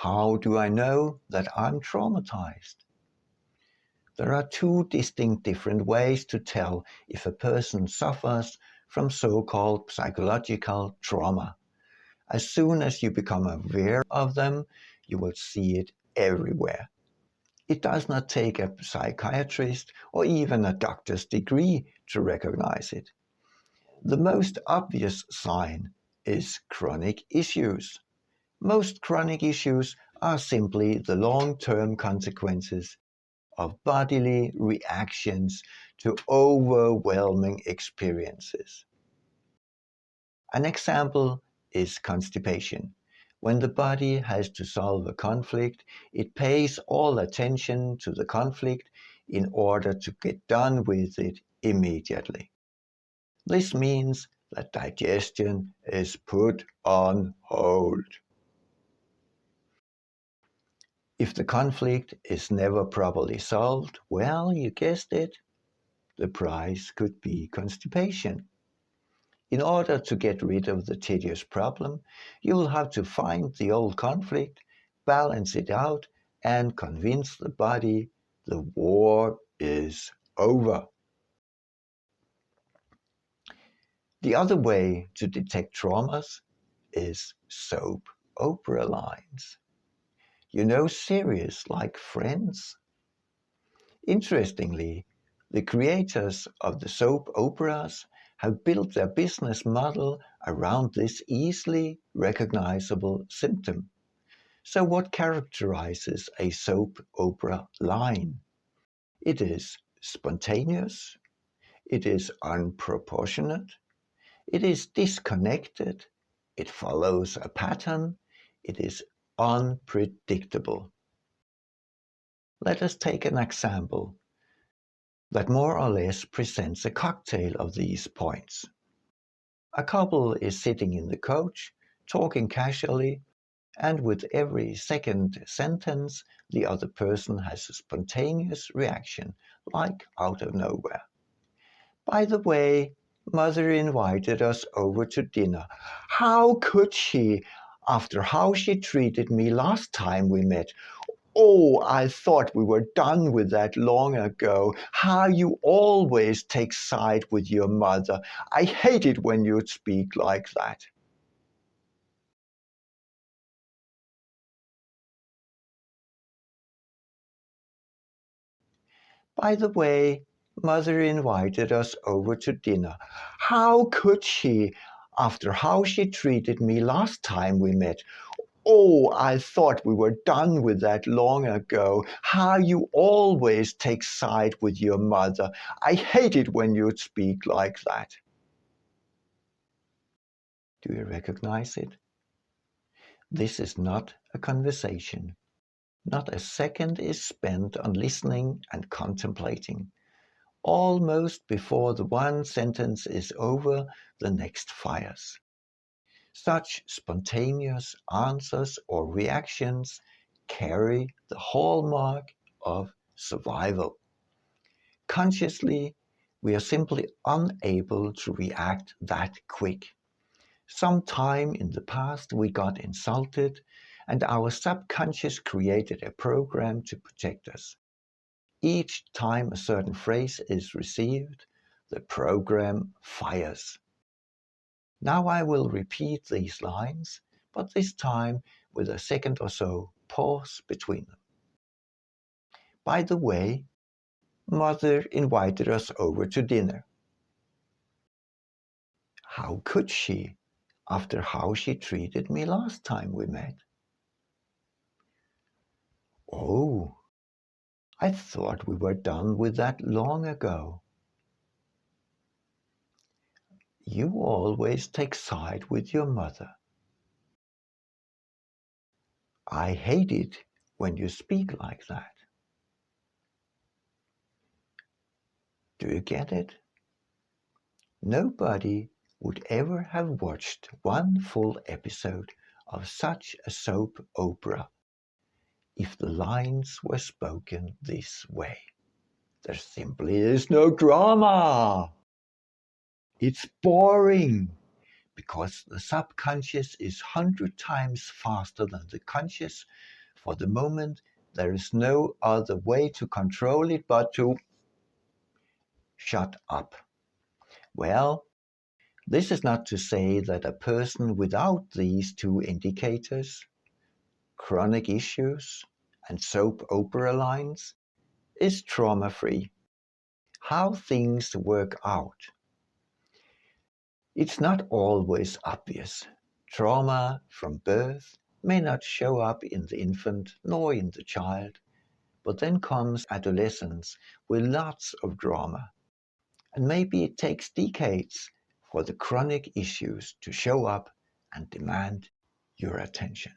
How do I know that I'm traumatized? There are two distinct different ways to tell if a person suffers from so-called psychological trauma. As soon as you become aware of them, you will see it everywhere. It does not take a psychiatrist or even a doctor's degree to recognize it. The most obvious sign is chronic issues. Most chronic issues are simply the long-term consequences of bodily reactions to overwhelming experiences. An example is constipation. When the body has to solve a conflict, it pays all attention to the conflict in order to get done with it immediately. This means that digestion is put on hold. If the conflict is never properly solved, well, you guessed it, the price could be constipation. In order to get rid of the tedious problem, you will have to find the old conflict, balance it out, and convince the body the war is over. The other way to detect traumas is soap opera lines. You know, series like Friends? Interestingly, the creators of the soap operas have built their business model around this easily recognizable symptom. So what characterizes a soap opera line? It is spontaneous, it is unproportionate, it is disconnected, it follows a pattern, it is unpredictable. Let us take an example that more or less presents a cocktail of these points. A couple is sitting in the coach, talking casually, and with every second sentence, the other person has a spontaneous reaction, like out of nowhere. By the way, Mother invited us over to dinner. How could she, after how she treated me last time we met? Oh, I thought we were done with that long ago. How you always take side with your mother. I hate it when you speak like that. By the way, Mother invited us over to dinner. How could she, after how she treated me last time we met? Oh, I thought we were done with that long ago. How you always take side with your mother. I hate it when you speak like that. Do you recognize it? This is not a conversation. Not a second is spent on listening and contemplating. Almost before the one sentence is over, the next fires. Such spontaneous answers or reactions carry the hallmark of survival. Consciously, we are simply unable to react that quick. Sometime in the past we got insulted and our subconscious created a program to protect us. Each time a certain phrase is received, the program fires. Now I will repeat these lines, but this time with a second or so pause between them. By the way, Mother invited us over to dinner. How could she, after how she treated me last time we met? Oh, I thought we were done with that long ago. You always take side with your mother. I hate it when you speak like that. Do you get it? Nobody would ever have watched one full episode of such a soap opera if the lines were spoken this way. There simply is no drama. It's boring because the subconscious is 100 times faster than the conscious. For the moment, there is no other way to control it but to shut up. Well, this is not to say that a person without these two indicators, chronic issues and soap opera lines, is trauma-free. How things work out. It's not always obvious. Trauma from birth may not show up in the infant nor in the child, but then comes adolescence with lots of drama. And maybe it takes decades for the chronic issues to show up and demand your attention.